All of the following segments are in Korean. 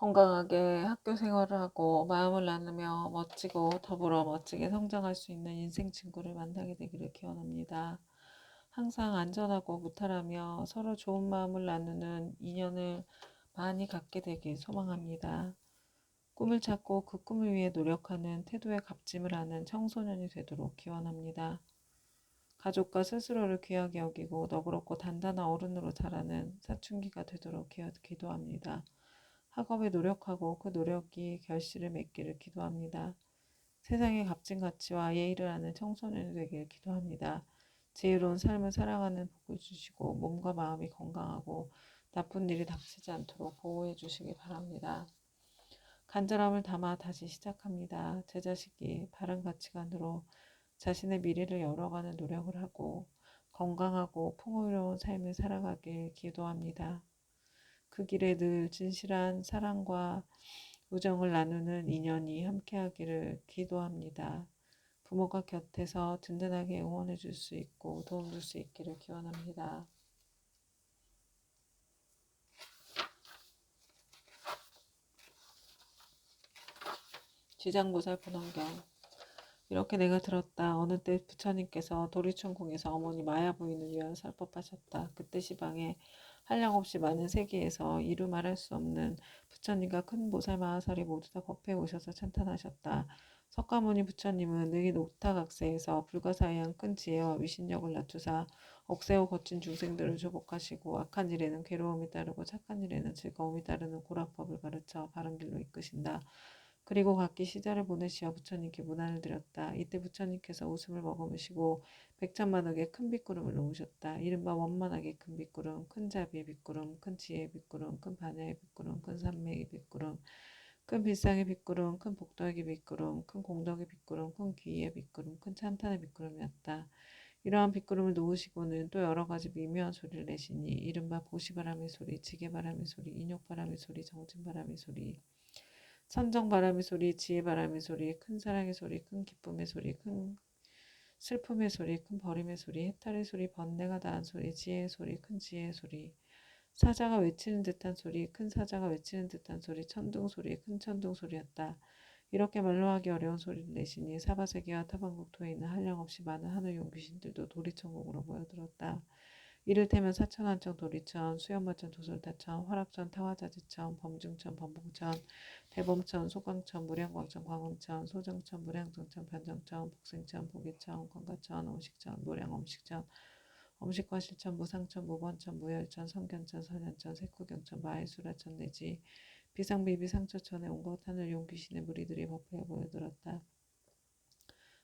건강하게 학교 생활을 하고 마음을 나누며 멋지고 더불어 멋지게 성장할 수 있는 인생 친구를 만나게 되기를 기원합니다. 항상 안전하고 무탈하며 서로 좋은 마음을 나누는 인연을 많이 갖게 되길 소망합니다. 꿈을 찾고 그 꿈을 위해 노력하는 태도에 값짐을 하는 청소년이 되도록 기원합니다. 가족과 스스로를 귀하게 여기고 너그럽고 단단한 어른으로 자라는 사춘기가 되도록 기도합니다. 학업에 노력하고 그 노력이 결실을 맺기를 기도합니다. 세상의 값진 가치와 예의를 아는 청소년이 되길 기도합니다. 지혜로운 삶을 살아가는 복을 주시고 몸과 마음이 건강하고 나쁜 일이 닥치지 않도록 보호해 주시기 바랍니다. 간절함을 담아 다시 시작합니다. 제 자식이 바른 가치관으로 자신의 미래를 열어가는 노력을 하고 건강하고 풍요로운 삶을 살아가길 기도합니다. 그 길에 늘 진실한 사랑과 우정을 나누는 인연이 함께하기를 기도합니다. 부모가 곁에서 든든하게 응원해 줄 수 있고 도움 줄 수 있기를 기원합니다. 지장보살 본원경. 이렇게 내가 들었다. 어느 때 부처님께서 도리천궁에서 어머니 마야 부인을 위하여 살법하셨다. 그때 시방에 한량없이 많은 세계에서 이루 말할 수 없는 부처님과 큰 보살 마하살이 모두 다 법회에 오셔서 찬탄하셨다. 석가모니 부처님은 능히 녹타각세에서 불가사의한 큰 지혜와 위신력을 낮추사 억세고 거친 중생들을 조복하시고 악한 일에는 괴로움이 따르고 착한 일에는 즐거움이 따르는 고락법을 가르쳐 바른 길로 이끄신다. 그리고 각기 시자를 보내시어 부처님께 문안을 드렸다. 이때 부처님께서 웃음을 머금으시고 백천만억의 큰 빗구름을 놓으셨다. 이른바 원만하게 큰 빗구름, 큰 자비의 빗구름, 큰 지혜의 빗구름, 큰 반야의 빗구름, 큰 산매의 빗구름, 큰 빌상의 빗구름, 큰 복덕의 빗구름, 큰 공덕의 빗구름, 큰 귀의 빗구름, 큰 찬탄의 빗구름이었다. 이러한 빗구름을 놓으시고는 또 여러 가지 미묘한 소리를 내시니 이른바 보시바람의 소리, 지게바람의 소리, 인욕바람의 소리, 정진바람의 소리, 천정바람의 소리, 지혜바람의 소리, 큰 사랑의 소리, 큰 기쁨의 소리, 큰 슬픔의 소리, 큰 버림의 소리, 해탈의 소리, 번뇌가 다한 소리, 지혜의 소리, 큰 지혜의 소리, 사자가 외치는 듯한 소리, 큰 사자가 외치는 듯한 소리, 천둥 소리, 큰 천둥 소리였다. 이렇게 말로 하기 어려운 소리를 내시니 사바세계와 타반국토에 있는 한량없이 많은 하늘 용귀신들도 도리천국으로 모여들었다. 이를테면 사천안청 도리천, 수연마천 도솔다천, 화락천 타화자지천, 범중천 범봉천, 대범천 소광천 무량광천 광흥천, 소정천 무량정천 변정천, 복생천 보기천, 관가천 엄식천 노량엄식천, 엄식과실천 무상천 무번천 무열천 성견천 선현천 색구경천 마해수라천 내지 비상비비상처천에 온갖 하늘 용귀신의 무리들이 법회에 모여들었다.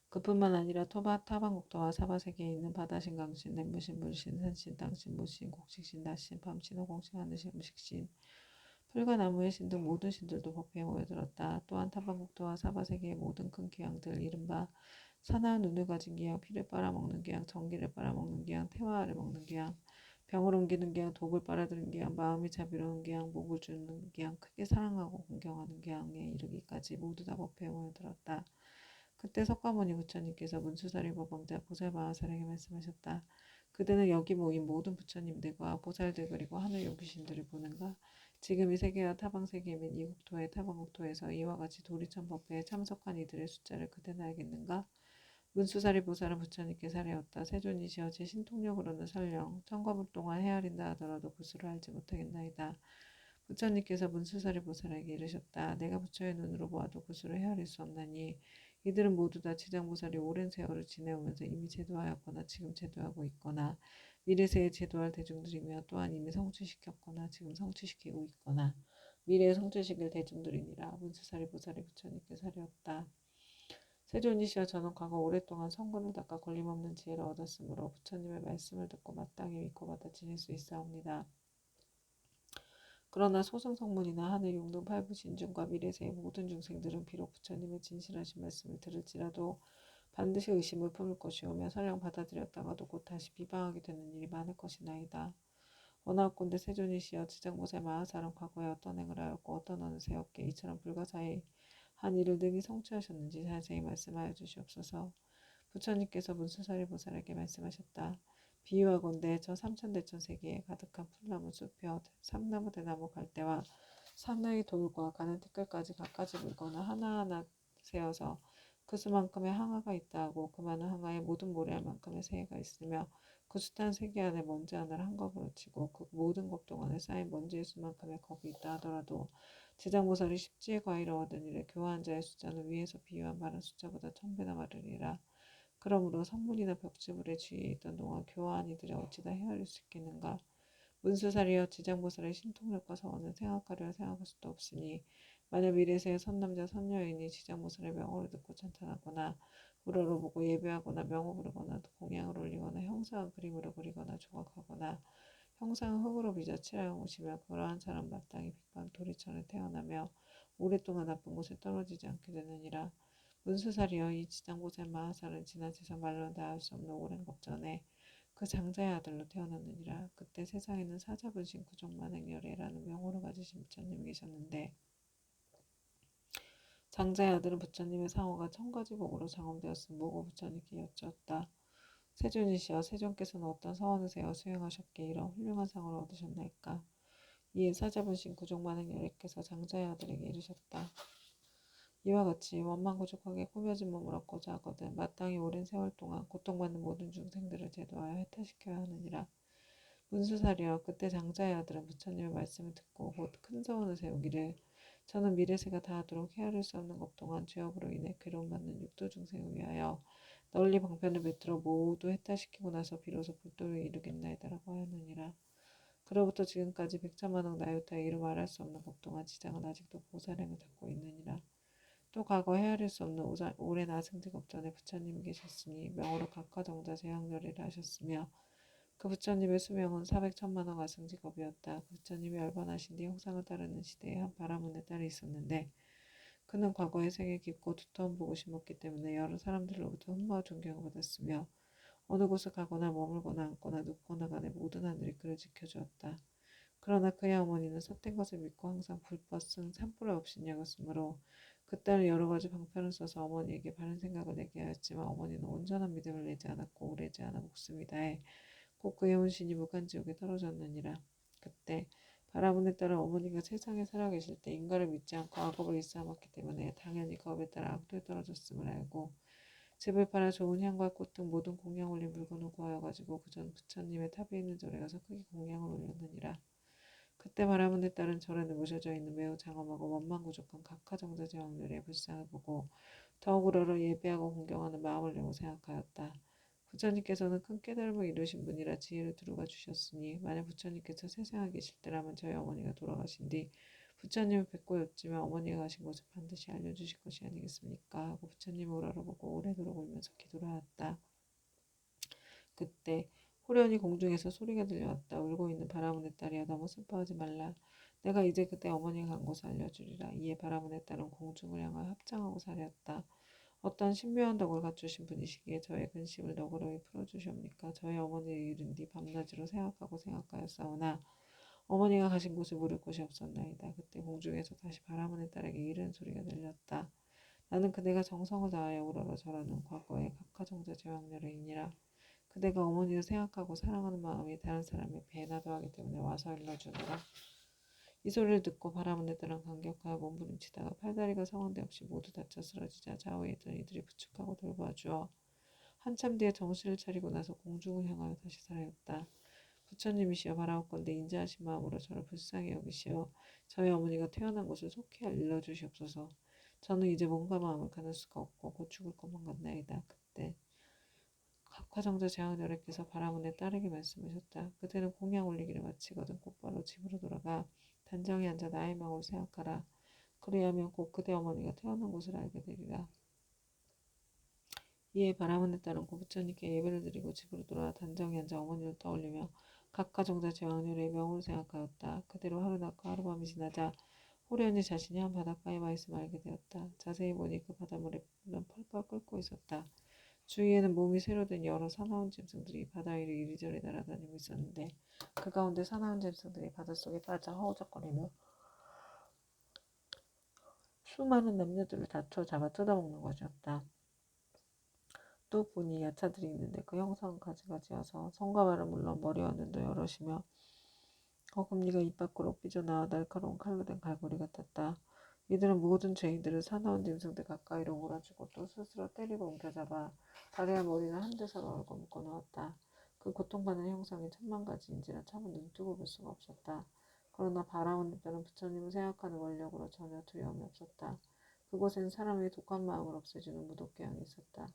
그뿐만 아니라 타반국토와 사바세계에 있는 바다신, 강신, 냉무신, 물신, 산신, 땅신, 무신, 곡식신, 낮신, 밤신, 호공신, 하늘신, 음식신, 풀과 나무의 신 등 모든 신들도 법회에 모여들었다. 또한 타반국토와 사바세계의 모든 큰 기양들, 이른바 사나운 눈을 가진 기양, 피를 빨아먹는 기양, 전기를 빨아먹는 기양, 태화를 먹는 기양, 병을 옮기는 기양, 독을 빨아들이는 기양, 마음이 자비로운 기양, 목을 주는 기양, 크게 사랑하고 공경하는 기양에 이르기까지 모두 다 법회에 모여들었다. 그때 석가모니 부처님께서 문수사리 법왕자 보살마하살에게 말씀하셨다. 그대는 여기 모인 모든 부처님들과 보살들 그리고 하늘 용귀신들을 보는가? 지금 이 세계와 타방세계 및 이국토의 타방국토에서 이와 같이 도리천 법회에 참석한 이들의 숫자를 그대는 알겠는가? 문수사리 보살은 부처님께 살해였다. 세존이시여 제 신통력으로는 설령 천거불 동안 헤아린다 하더라도 그수를 알지 못하겠나이다. 부처님께서 문수사리 보살에게 이르셨다. 내가 부처의 눈으로 보아도 그수를 헤아릴 수 없나니 이들은 모두 다 지장보살이 오랜 세월을 지내오면서 이미 제도하였거나 지금 제도하고 있거나 미래세에 제도할 대중들이며 또한 이미 성취시켰거나 지금 성취시키고 있거나 미래에 성취시킬 대중들이니라. 문수사리 보살이 부처님께 살해였다. 세존이시여 저는 과거 오랫동안 성근을 닦아 걸림없는 지혜를 얻었으므로 부처님의 말씀을 듣고 마땅히 믿고 받아 지낼 수 있사옵니다. 그러나 소승성문이나 하늘 용등 팔부신중과 미래세의 모든 중생들은 비록 부처님의 진실하신 말씀을 들을지라도 반드시 의심을 품을 것이오며 설령 받아들였다가도 곧 다시 비방하게 되는 일이 많을 것이나이다. 원하옵건대 세존이시여 지장보살 마하살은 과거에 어떤 행을 하였고 어떤 어느 세였기에 이처럼 불가사의 한 일을 능히 성취하셨는지 자세히 말씀하여 주시옵소서. 부처님께서 문수사리 보살에게 말씀하셨다. 비유하건대 저 삼천대천 세계에 가득한 풀나무 숲여 삼나무 대나무 갈대와 사나이 돌과 가는 티끌까지 갖가지 물거나 하나하나 세어서 그 수만큼의 항아가 있다 하고 그 많은 항아에 모든 모래알 만큼의 새가 있으며 그 숱한 세계 안에 먼지 하나를 한꺼번에 치고 그 모든 겁동 안에 쌓인 먼지의 수만큼의 겁이 있다 하더라도 지장보살이 십지의 과의로 얻은 일에 교화한 자의 숫자는 위에서 비유한 말한 숫자보다 1000배나 많으리라. 그러므로 성문이나 벽지불에 주위에 있던 동안 교화한 이들이 어찌다 헤아릴 수 있겠는가. 문수살이여 지장보살의 신통력과 서원은 생각하려 생각할 수도 없으니 만약 미래세의 선남자 선여인이 지장보살의 명호를 듣고 찬탄하거나 우러러보고 예배하거나 명호 부르거나 공양을 올리거나 형상을 그림으로 그리거나 조각하거나 형상을 흙으로 빚어 칠하여 오시며 그러한 사람 마땅히 빅방 도리천에 태어나며 오랫동안 나쁜 곳에 떨어지지 않게 되느니라. 문수살이여 이 지장보살 마하살은 지난 세상 말로는 다할 수 없는 오랜 겁전에 그 장자의 아들로 태어났느니라. 그때 세상에는 사자분신 구족만행열애라는 명호를 가지신 부처님이 계셨는데 장자의 아들은 부처님의 상호가 1000가지 복으로 장엄되었음 모고 부처님께 여쭈었다. 세존이시여 세존께서는 어떤 서원을 세워 수행하셨기에 이런 훌륭한 상을 얻으셨나이까. 이에 사자분신 구족만행열애께서 장자의 아들에게 이르셨다. 이와 같이 원망구족하게 꾸며진 몸을 얻고자 하거든 마땅히 오랜 세월 동안 고통받는 모든 중생들을 제도하여 해탈시켜야 하느니라. 문수살이여 그때 장자의 아들은 부처님의 말씀을 듣고 곧 큰 서원을 세우기를 저는 미래세가 다하도록 헤아릴 수 없는 것 동안 죄업으로 인해 괴로움받는 육도 중생을 위하여 널리 방편을 베풀어 모두 해탈시키고 나서 비로소 불도를 이루겠나이다라고 하였느니라. 그로부터 지금까지 백천만억 나요타의 이루 말할 수 없는 것 동안 지장은 아직도 보살행을 닦고 있느니라. 또 과거 헤아릴 수 없는 오랜 아승직업전에 부처님이 계셨으니 명호로 각화정자 제왕렬이를 하셨으며 그 부처님의 수명은 400천만억 아승직업이었다. 그 부처님이 열반하신 뒤 형상을 따르는 시대에 한 바라문의 딸이 있었는데 그는 과거의 생에 깊고 두터운 복을 심었기 때문에 여러 사람들로부터 흠모와 존경을 받았으며 어느 곳을 가거나 머물거나 앉거나 눕거나 간에 모든 하늘이 그를 지켜주었다. 그러나 그의 어머니는 삿된 것을 믿고 항상 불법승 산불을 없인 여겼으므로 그 딸은 여러 가지 방편을 써서 어머니에게 바른 생각을 내게 하였지만 어머니는 온전한 믿음을 내지 않았고 오래지 않아 목숨이 다해 곧 그의 혼신이 무간지옥에 떨어졌느니라. 그때 바라문의 딸은 어머니가 세상에 살아계실 때 인가를 믿지 않고 악업을 일삼았기 때문에 당연히 그 업에 따라 악도에 떨어졌음을 알고 집을 팔아 좋은 향과 꽃 등 모든 공양 올린 물건을 구하여 가지고 그 전 부처님의 탑에 있는 절에 가서 크게 공양을 올렸느니라. 그때 바라문의 딸은 절에 모셔져 있는 매우 장엄하고 원망구족한 각하정자 제왕들의 불상을 보고 더욱 우러러 예배하고 공경하는 마음을 내고 생각하였다. 부처님께서는 큰 깨달음을 이루신 분이라 지혜를 두루가 주셨으니 만약 부처님께서 세상에 계실 때라면 저희 어머니가 돌아가신 뒤 부처님을 뵙고 였지만 어머니가 가신 곳을 반드시 알려주실 것이 아니겠습니까? 하고 부처님을 우러러보고 오래도록 울면서 기도를 하였다. 그때 호련히 공중에서 소리가 들려왔다. 울고 있는 바라문의 딸이여 너무 슬퍼하지 말라. 내가 이제 그때 어머니가 간 곳을 알려주리라. 이에 바라문의 딸은 공중을 향하여 합장하고 사렸다. 어떤 신묘한 덕을 갖추신 분이시기에 저의 근심을 너그러이 풀어주시옵니까? 저희 어머니를 잃은 뒤 밤낮으로 생각하고 생각하였사오나 어머니가 가신 곳을 물을 곳이 없었나이다. 그때 공중에서 다시 바라문의 딸에게 이른 소리가 들렸다. 나는 그대가 정성을 다하여 우러러 절하는 과거의 각하정자 제왕녀래이니라. 그대가 어머니를 생각하고 사랑하는 마음이 다른 사람의 배나 더하기 때문에 와서 일러주노라. 이 소리를 듣고 바라문의 딸은 감격하여 몸부림치다가 팔다리가 성원대 없이 모두 다쳐 쓰러지자 좌우에 있던 이들이 부축하고 돌봐주어 한참 뒤에 정신을 차리고 나서 공중을 향하여 다시 살아였다. 부처님이시여 바라옵건대 인자하신 마음으로 저를 불쌍히 여기시어 저희 어머니가 태어난 곳을 속히 알려주시옵소서. 저는 이제 몸과 마음을 가눌 수가 없고 곧 죽을 것만 같나이다. 그때 각화정자 제왕녀래께서 바라문의 딸에게 말씀하셨다. 그대는 공양 올리기를 마치거든 곧바로 집으로 돌아가 단정히 앉아 나의 마음을 생각하라. 그리하면 곧 그대 어머니가 태어난 곳을 알게 되리라. 이에 바라문의 딸은 고 부처님께 예배를 드리고 집으로 돌아와 단정히 앉아 어머니를 떠올리며 각하정자 제왕녀래의 명을 생각하였다. 그대로 하루 낮고 하루밤이 지나자 호련히 자신이 한 바닷가에 와 있음을 알게 되었다. 자세히 보니 그 바닷물에 는 펄펄 끓고 있었다. 주위에는 몸이 새로 된 여러 사나운 짐승들이 바다 위를 이리저리 날아다니고 있었는데 그 가운데 사나운 짐승들이 바닷속에 빠져 허우적거리며 수많은 남녀들을 다투어 잡아 뜯어먹는 것이었다. 또 보니 야차들이 있는데 그 형상은 가지가지여서 손과 발은 물론 머리와 눈도 여럿이며 어금니가 입 밖으로 삐져나와 날카로운 칼로 된 갈고리 같았다. 이들은 모든 죄인들을 사나운 짐승들 가까이로 몰아주고 또 스스로 때리고 움켜잡아 다리와 머리는 한 대서로 얽어 묶어 놓았다. 그 고통받는 형상이 천만 가지인지라 차마 눈뜨고 볼 수가 없었다. 그러나 바라온 때는 부처님을 생각하는 원력으로 전혀 두려움이 없었다. 그곳엔 사람의 독한 마음을 없애주는 무독개양이 있었다.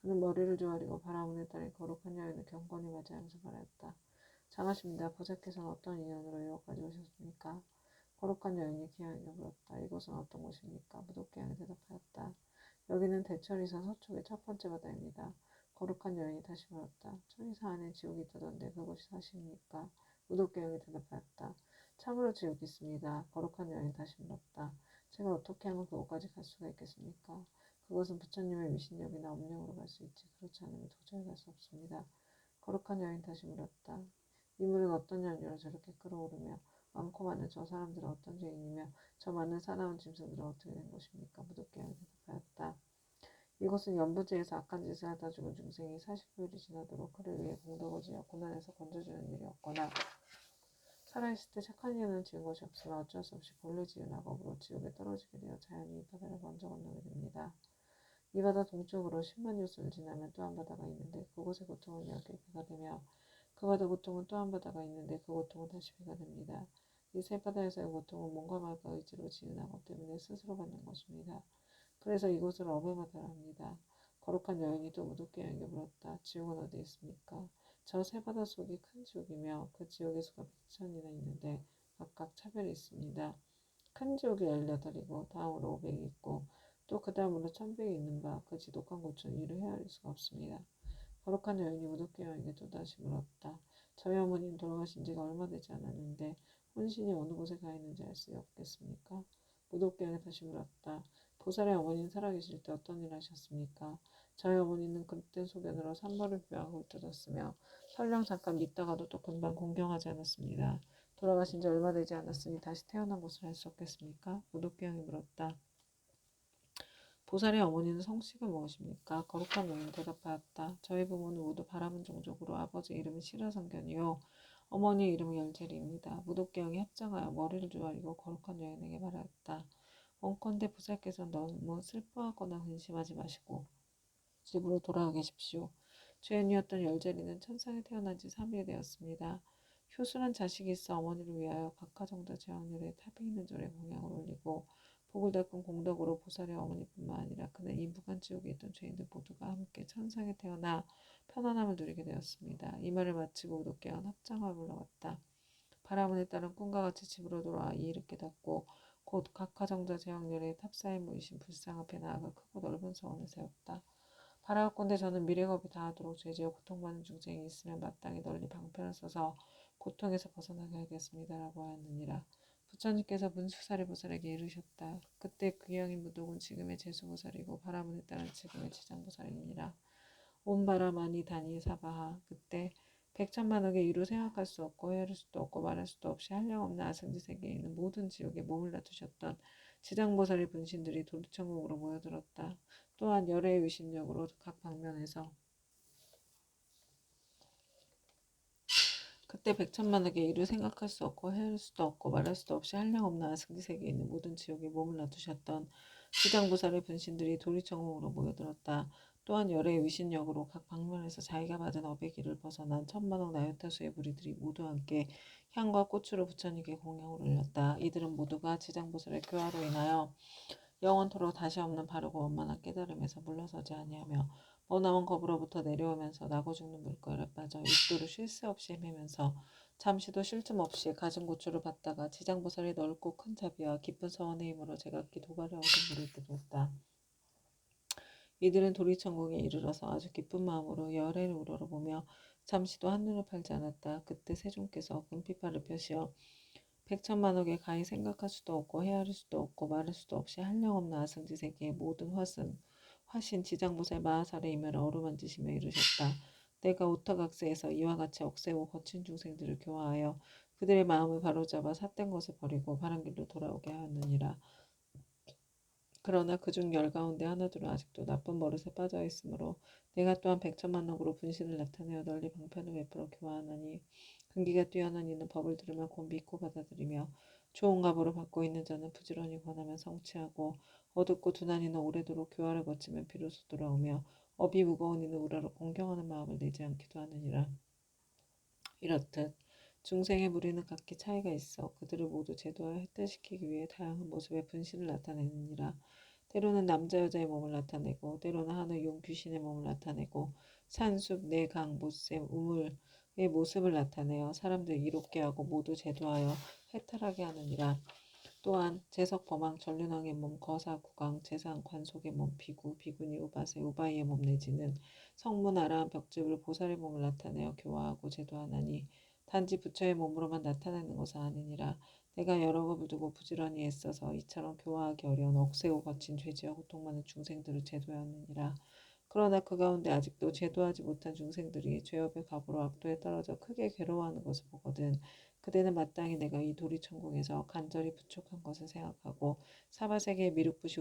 그는 머리를 조아리고 바라문에 따른 거룩한 여인을 경건히 맞이하면서 말했다. 장하십니다. 보자께서는 어떤 인연으로 여기까지 오셨습니까? 거룩한 여인이 기양에게 물었다. 이곳은 어떤 곳입니까? 무독기양이 대답하였다. 여기는 대천리사 서쪽의 첫 번째 바다입니다. 거룩한 여인이 다시 물었다. 천리사 안에 지옥이 있다던데 그곳이 사실입니까? 무독기양이 대답하였다. 참으로 지옥이 있습니다. 거룩한 여인이 다시 물었다. 제가 어떻게 하면 그곳까지 갈 수가 있겠습니까? 그것은 부처님의 위신력이나 업력으로 갈 수 있지 그렇지 않으면 도저히 갈 수 없습니다. 거룩한 여인 다시 물었다. 이 물은 어떤 연유로 저렇게 끓어오르며 많고 많은 저 사람들은 어떤 죄인이며 저 많은 사나운 짐승들은 어떻게 된 것입니까? 무독기양이 대답하였다. 이곳은 연부지에서 악한 짓을 하다 죽은 중생이 49일이 지나도록 그를 위해 공덕을 지어 고난에서 건져주는 일이 없거나 살아있을 때 착한 일을 지은 것이 없으면 어쩔 수 없이 본래 지은 악업으로 지옥에 떨어지게 되어 자연히 이 바다를 먼저 건너게 됩니다. 이 바다 동쪽으로 10만 요수를 지나면 또 한 바다가 있는데 그곳의 고통은 10개 배가 되며 그 바다 고통은 또 한 바다가 있는데 그 고통은 다시 배가 됩니다. 이 세 바다에서의 고통은 몸과 말과 의지로 지은 악업 때문에 스스로 받는 것입니다. 그래서 이곳을 어부바다라 합니다. 거룩한 여인이 또 무독기양에게 물었다. 지옥은 어디 있습니까? 저 세 바다 속이 큰 지옥이며 그 지옥의 수가 100천이나 있는데 각각 차별이 있습니다. 큰 지옥이 18이고 다음으로 500이 있고 또 그 다음으로 1000백이 있는 바 그 지독한 곳은 이를 헤아릴 수가 없습니다. 거룩한 여인이 무독기양에게 또다시 물었다. 저희 어머니는 돌아가신 지가 얼마 되지 않았는데 혼신이 어느 곳에 가 있는지 알 수 없겠습니까? 무독기양이 다시 물었다. 보살의 어머니는 살아계실 때 어떤 일 하셨습니까? 저희 어머니는 그때 소견으로 산벌을 비하고 흩어졌으며 설령 잠깐 믿다가도 또 금방 공경하지 않았습니다. 돌아가신 지 얼마 되지 않았으니 다시 태어난 것을 알 수 없겠습니까? 무독기양이 물었다. 보살의 어머니는 성씨가 무엇입니까? 거룩한 여인이 대답하였다. 저희 부모는 모두 바람은 종족으로 아버지 이름은 시라성견이요 어머니의 이름은 열재리입니다. 무독기양이 합장하여 머리를 조아리고 거룩한 여인에게 말하였다. 원컨대 보살께서 너무 슬퍼하거나 근심하지 마시고 집으로 돌아가 계십시오. 죄인이었던 열재리는 천상에 태어난 지 3일 되었습니다. 효순한 자식이 있어 어머니를 위하여 각하정자 제왕렬에 탑이 있는 절에 공양을 올리고 복을 닦은 공덕으로 보살의 어머니뿐만 아니라 그는 이 무간지옥에 있던 죄인들 모두가 함께 천상에 태어나 편안함을 누리게 되었습니다. 이 말을 마치고 우독개한 합장을 올라왔다. 바라문에 따른 꿈과 같이 집으로 돌아와 이 일을 깨닫고 곧 각하정자 제왕렬에 탑사에 모이신 불상 앞에 나아가 크고 넓은 서원을 세웠다. 바라옵건대 저는 미래겁이 다하도록 죄지어 고통받는 중생이 있으면 마땅히 널리 방편을 써서 고통에서 벗어나게 하겠습니다. 라고 하였느니라. 부처님께서 문수사리보살에게 이르셨다. 그때 귀양인 무독은 지금의 제수보살이고 바라문에 따른 지금의 지장보살이니라. 온 바라마니 다니 사바하. 그때 백천만억의 이루 생각할 수 없고 헤아릴 수도 없고 말할 수도 없이 한량없는 아승지 세계에 있는 모든 지옥에 몸을 놔두셨던 지장보살의 분신들이 도리천국으로 모여들었다. 또한 열애의 위신력으로 각 방면에서 그때 백천만억의 이루 생각할 수 없고 헤아릴 수도 없고 말할 수도 없이 한량없는 아승지 세계에 있는 모든 지옥에 몸을 놔두셨던 지장보살의 분신들이 도리천국으로 모여들었다. 또한 열애의 위신력으로 각 방면에서 자기가 받은 업의 길을 벗어난 천만억 나요타수의 무리들이 모두 함께 향과 꽃으로 부처님께 공양을 올렸다. 이들은 모두가 지장보살의 교화로 인하여 영원토록 다시 없는 바르고 원만한 깨달음에서 물러서지 아니하며 머나먼 겁으로부터 내려오면서 나고 죽는 물결에 빠져 육도를 쉴 새 없이 헤매면서 잠시도 쉴 틈 없이 가진 고초를 받다가 지장보살의 넓고 큰 자비와 깊은 서원의 힘으로 제각기 도발을 얻은 무리들이었다. 이들은 도리천국에 이르러서 아주 기쁜 마음으로 열애를 우러러보며 잠시도 한눈을 팔지 않았다. 그때 세존께서 금피파를 펴시어 백천만억에 가히 생각할 수도 없고 헤아릴 수도 없고 말할 수도 없이 한량없는 아승지 세계의 모든 화신 지장보살 마하살의 이면을 어루만지시며 이르셨다. 내가 오타각세에서 이와 같이 억세고 거친 중생들을 교화하여 그들의 마음을 바로잡아 삿된 것을 버리고 바른 길로 돌아오게 하였느니라. 그러나 그중 열 가운데 하나둘은 아직도 나쁜 버릇에 빠져 있으므로 내가 또한 백천만억으로 분신을 나타내어 널리 방편을 베풀어 교화하나니 근기가 뛰어난 이는 법을 들으면 곧 믿고 받아들이며 좋은 값으로 받고 있는 자는 부지런히 권하면 성취하고 어둡고 둔한 이는 오래도록 교화를 거치면 비로소 돌아오며 업이 무거운 이는 우라로 공경하는 마음을 내지 않기도 하느니라. 이렇듯 중생의 무리는 각기 차이가 있어 그들을 모두 제도하여 획달시키기 위해 다양한 모습의 분신을 나타내느니라. 때로는 남자 여자의 몸을 나타내고 때로는 하늘 용 귀신의 몸을 나타내고 산숲 내강 못샘 우물의 모습을 나타내어 사람들 이롭게 하고 모두 제도하여 해탈하게 하느니라. 또한 재석 범왕 전륜왕의 몸 거사 구강 재상 관속의 몸 비구 비구니 우바세 우바이의 몸 내지는 성문 아라한 벽집을 보살의 몸을 나타내어 교화하고 제도하나니 단지 부처의 몸으로만 나타내는 것은 아니니라. 내가 여러 겁을 두고 부지런히 애써서 이처럼 교화하기 어려운 억세고 거친 죄지와 고통 많은 중생들을 제도하였느니라. 그러나 그 가운데 아직도 제도하지 못한 중생들이 죄업의 갑으로 악도에 떨어져 크게 괴로워하는 것을 보거든 그대는 마땅히 내가 이 도리천국에서 간절히 부족한 것을 생각하고 사바세계의 미륵붓이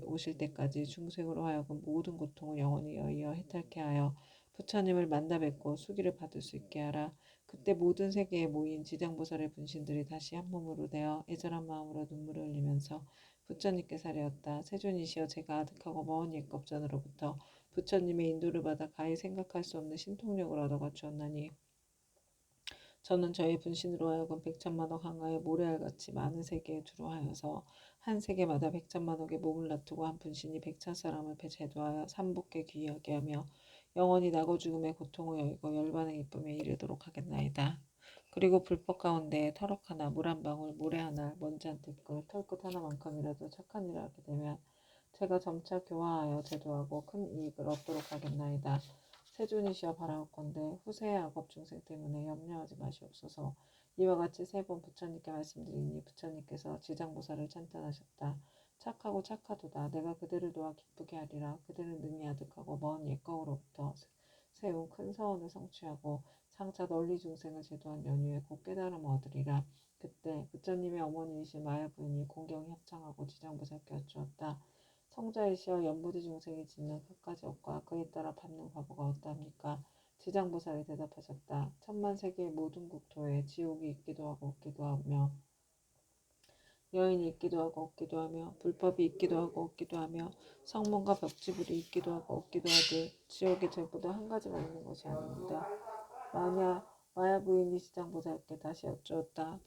오실 때까지 중생으로 하여금 모든 고통을 영원히 여의어 해탈케 하여 부처님을 만나 뵙고 수기를 받을 수 있게 하라. 그때 모든 세계에 모인 지장보살의 분신들이 다시 한 몸으로 되어 애절한 마음으로 눈물을 흘리면서 부처님께 사례었다. 세존이시여 제가 아득하고 먼 옛겁전으로부터 부처님의 인도를 받아 가히 생각할 수 없는 신통력을 얻어 갖추었나니 저는 저의 분신으로 하여금 백천만억 항하의 모래알같이 많은 세계에 두루하여서 한 세계마다 백천만억의 몸을 놔두고 한 분신이 백천 사람을 제도하여 삼복에 귀하게 하며 영원히 나고 죽음의 고통을 여의고 열반의 기쁨에 이르도록 하겠나이다. 그리고 불법 가운데 터럭 하나, 물 한 방울, 모래 하나, 먼지 한 티끌, 털끝 하나만큼이라도 착한 일을 하게 되면 제가 점차 교화하여 제도하고 큰 이익을 얻도록 하겠나이다. 세존이시여 바라옵건대 후세의 악업 중생 때문에 염려하지 마시옵소서. 이와 같이 세 번 부처님께 말씀드리니 부처님께서 지장보살을 찬탄하셨다. 착하고 착하도다. 내가 그들을 도와 기쁘게 하리라. 그들은 능히 아득하고 먼 옛거로부터 세운 큰 서원을 성취하고 장차 널리 중생을 제도한 연후에 곧 깨달음을 얻으리라. 그때 부처님의 어머니이신 마야 부인이 공경히 합창하고 지장보살께 여쭈었다. 성자이시여 연부지 중생이 짓는 갖가지 업과 그에 따라 받는 과보가 어떠합니까? 지장보살이 대답하셨다. 천만 세계의 모든 국토에 지옥이 있기도 하고 없기도 하며 여인이 있기도 하고 없기도 하며 불법이 있기도 하고 없기도 하며 성문과 벽지불이 있기도 하고 없기도 하되 지옥에 전부 다 한 가지만 있는 것이 아닙니다. 마야 부인이 지장보살께 다시 여쭈었다.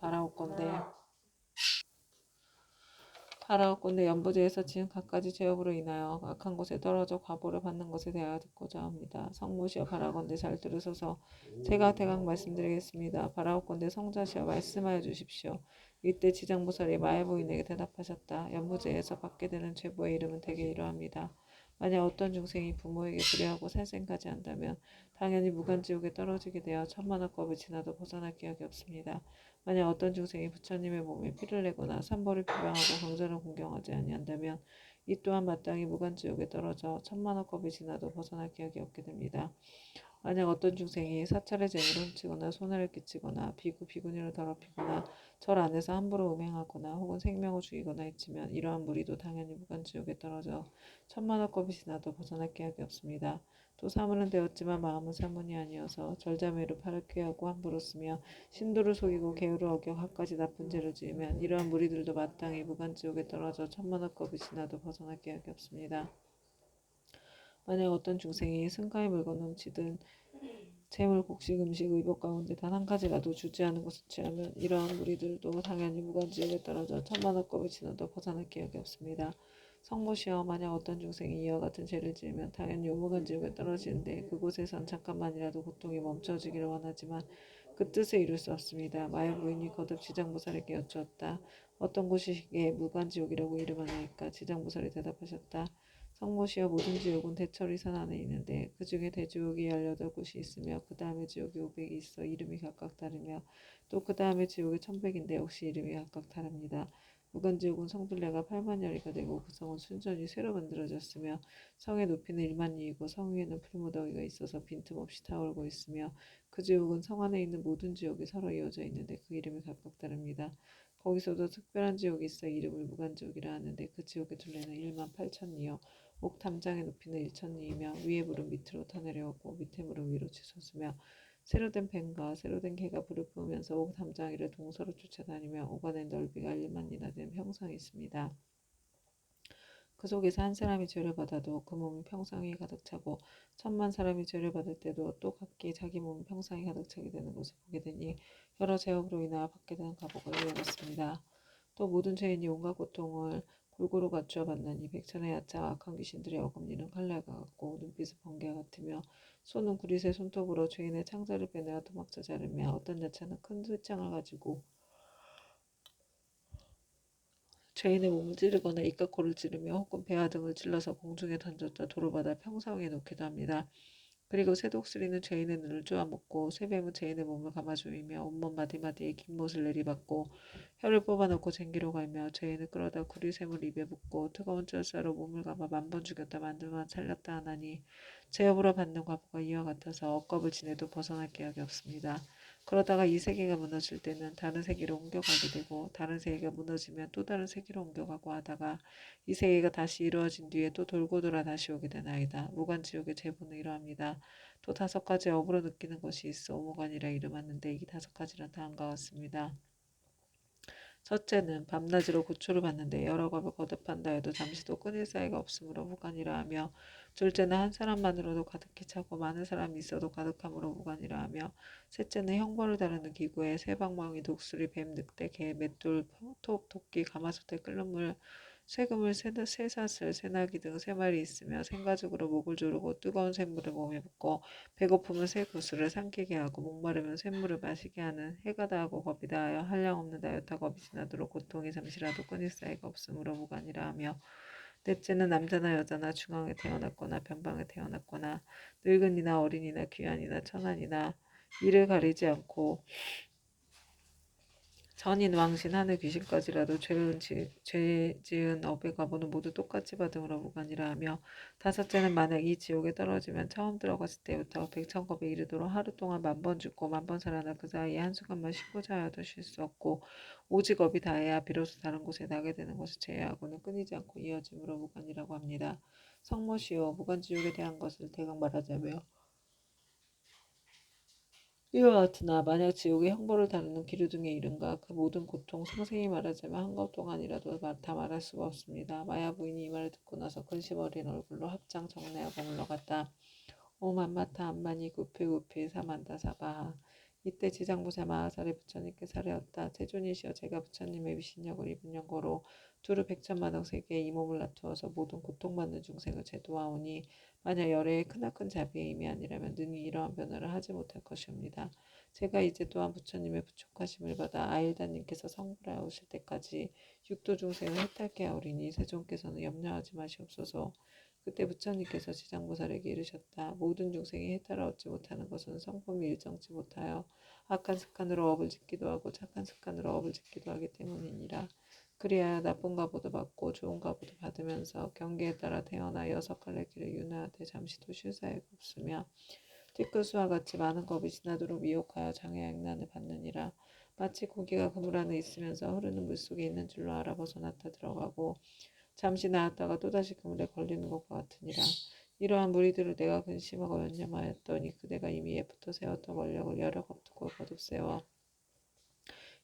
바라옵건대 연부지에서 지은 갖가지 죄업으로 인하여 악한 곳에 떨어져 과보를 받는 것에 대하여 듣고자 합니다. 성모시여 바라건대 잘 들으소서. 제가 대강 말씀드리겠습니다. 바라옵건대 성자시여 말씀하여 주십시오. 이때 지장보살이 마야부인에게 대답하셨다. 연부지에서 받게 되는 죄보의 이름은 대개 이러합니다. 만약 어떤 중생이 부모에게 불의하고 살생까지 한다면 당연히 무간지옥에 떨어지게 되어 천만억겁을 지나도 벗어날 기약이 없습니다. 만약 어떤 중생이 부처님의 몸에 피를 내거나 삼벌을 비방하고 경전을 공경하지 아니한다면 이 또한 마땅히 무간지옥에 떨어져 천만억겁이 지나도 벗어날 기약이 없게 됩니다. 만약 어떤 중생이 사찰의 재물을 훔치거나 손해를 끼치거나 비구니를 더럽히거나 절 안에서 함부로 음행하거나 혹은 생명을 죽이거나 해치면 이러한 무리도 당연히 무간지옥에 떨어져 천만억겁이 지나도 벗어날 기약이 없습니다. 또 사물은 되었지만 마음은 사문이 아니어서 절자매로 팔을 꾀하고 함부로 쓰며 신도를 속이고 계율을 어겨 갖가지 나쁜 죄를 지으면 이러한 무리들도 마땅히 무간지옥에 떨어져 천만억겁이 지나도 벗어날 기약이 없습니다. 만약 어떤 중생이 승가의 물건을 훔치든 재물, 곡식, 음식, 의복 가운데 단 한 가지라도 주지 않은 것을 취하면 이러한 무리들도 당연히 무간지옥에 떨어져 천만억겁이 지나도 벗어날 기약이 없습니다. 성모시여 만약 어떤 중생이 이와 같은 죄를 지으면 당연히 무간지옥에 떨어지는데 그곳에선 잠깐만이라도 고통이 멈춰지기를 원하지만 그 뜻을 이룰 수 없습니다. 마야 부인이 거듭 지장보살에게 여쭈었다. 어떤 곳이기에 무간지옥이라고 이름하나이까? 지장보살이 대답하셨다. 성모시여 모든 지옥은 대처리 산 안에 있는데 그 중에 대지옥이 18곳이 있으며 그 다음에 지옥이 500이 있어 이름이 각각 다르며 또 그 다음에 지옥이 1100인데 역시 이름이 각각 다릅니다. 무간지옥은 성둘레가 8만여리가 되고 그 성은 순전히 쇠로 만들어졌으며 성의 높이는 1만리이고 성 위에는 풀무더기가 있어서 빈틈없이 타오르고 있으며 그 지옥은 성 안에 있는 모든 지옥이 서로 이어져 있는데 그 이름이 각각 다릅니다. 거기서도 특별한 지옥이 있어 이름을 무간지옥이라 하는데 그 지옥의 둘레는 1만 8천리요 옥 담장의 높이는 1천리이며 위에 물은 밑으로 타내려오고 밑에 물은 위로 치솟으며 새로 된 뱀과 새로 된 개가 불을 뿜으면서 옥 담장이를 동서로 쫓아다니며 오간의 넓이가 1만이나 되는 평상이 있습니다. 그 속에서 한 사람이 죄를 받아도 그 몸이 평상이 가득 차고 10,000,000 사람이 죄를 받을 때도 또 각기 자기 몸이 평상이 가득 차게 되는 것을 보게 되니 여러 죄업으로 인하여 받게 되는 가복을 외웠습니다. 또 모든 죄인이 온갖 고통을 골고루 갖추어 받나니 백천의 야차와 악한 귀신들의 어금니는 칼날과 같고 눈빛은 번개와 같으며 손은 구릿의 손톱으로 죄인의 창자를 빼내어 토막져 자르며 어떤 야차는 큰 쇠창을 가지고 죄인의 몸을 찌르거나 입과 코를 찌르며 혹은 배와 등을 찔러서 공중에 던졌다 도로받아 평상에 놓기도 합니다. 그리고 새독수리는 죄인의 눈을 쪼아먹고 쇠뱀은 죄인의 몸을 감아주이며 온몸 마디마디에 긴 못을 내리받고 혀를 뽑아놓고 쟁기로 갈며 죄인을 끌어다 구리샘을 입에 붓고 뜨거운 쩔사로 몸을 감아 10,000번 죽였다 만들만 살렸다 하나니 죄업으로 받는 과보가 이와 같아서 억겁을 지내도 벗어날 기약이 없습니다. 그러다가 이 세계가 무너질 때는 다른 세계로 옮겨가게 되고 다른 세계가 무너지면 또 다른 세계로 옮겨가고 하다가 이 세계가 다시 이루어진 뒤에 또 돌고 돌아 다시 오게 되나이다. 무간지옥의 제보는 이러합니다. 또 5가지 업으로 느끼는 것이 있어 오무간이라 이름하는데 이 5가지는 다음과 같습니다. 첫째는 밤낮으로 고초를 받는데 여러 겁을 거듭한다 해도 잠시도 끊을 사이가 없으므로 무간이라 하며 둘째는 한 사람만으로도 가득히 차고 많은 사람이 있어도 가득함으로 무간이라 하며 셋째는 형벌을 다루는 기구에 새방망이, 독수리, 뱀, 늑대, 개, 맷돌, 톱, 도끼, 가마솥에 끓는 물, 쇠그물, 쇠사슬, 새나기 등 3마리 있으며 생가죽으로 목을 조르고 뜨거운 샘물을 몸에 붓고 배고프면 새 구슬을 삼키게 하고 목마르면 샘물을 마시게 하는 해가 다하고 겁이 다하여 한량없는 다이어트 겁이 지나도록 고통이 잠시라도 끊일 사이가 없으므로 무간이라 하며 넷째는 남자나 여자나 중앙에 태어났거나 변방에 태어났거나 늙은이나 어린이나 귀한이나 천한이나 이를 가리지 않고 전인 왕신 하늘 귀신까지라도 죄 지은 업의 과보는 모두 똑같이 받음으로 무관이라 하며 다섯째는 만약 이 지옥에 떨어지면 처음 들어갔을 때부터 100,000겁에 이르도록 하루 동안 10,000번 죽고 10,000번 살아나 그 사이에 한순간만 쉬고자 하여도 쉴 수 없고 오직 업이 다해야 비로소 다른 곳에 나게 되는 것을 제외하고는 끊이지 않고 이어짐으로 무관이라고 합니다. 성모시오 무관지옥에 대한 것을 대강 말하자며 이와 같으나 만약 지옥의 형벌을 다루는 기류등의 이름과 그 모든 고통 상세히 말하자면 한것 동안이라도 다 말할 수가 없습니다. 마야 부인이 이 말을 듣고 나서 근심 어린 얼굴로 합장 정내하고 물러갔다. 오 만마타 암마니 구피구피 사만다 사바하. 이때 지장부사 마하살의 부처님께 사례었다. 세존이시여 제가 부처님의 위신력을 입은 연고로 두루 100,000만억 세계에 이 몸을 놔두어서 모든 고통받는 중생을 제도하오니 만약 열애의 크나큰 자비의 힘이 아니라면 능히 이러한 변화를 하지 못할 것이옵니다. 제가 이제 또한 부처님의 부촉하심을 받아 아일다님께서 성불하여 오실 때까지 육도 중생을 해탈케 하오리니 세존께서는 염려하지 마시옵소서. 그때 부처님께서 지장보살에게 이르셨다. 모든 중생이 해탈을 얻지 못하는 것은 성품이 일정치 못하여 악한 습관으로 업을 짓기도 하고 착한 습관으로 업을 짓기도 하기 때문이니라. 그리하여 나쁜 가보도 받고 좋은 가보도 받으면서 경계에 따라 태어나 6갈래 길을 윤회하되 잠시도 쉴 사이가 없으며 티끌수와 같이 많은 겁이 지나도록 미혹하여 장애악난을 받느니라. 마치 고기가 그물 안에 있으면서 흐르는 물속에 있는 줄로 알아 벗어났다 들어가고 잠시 나왔다가 또다시 그물에 걸리는 것과 같으니라. 이러한 무리들을 내가 근심하고 연념하였더니 그대가 이미 예부터 세웠던 원력을 여러 겁두고 거듭 세워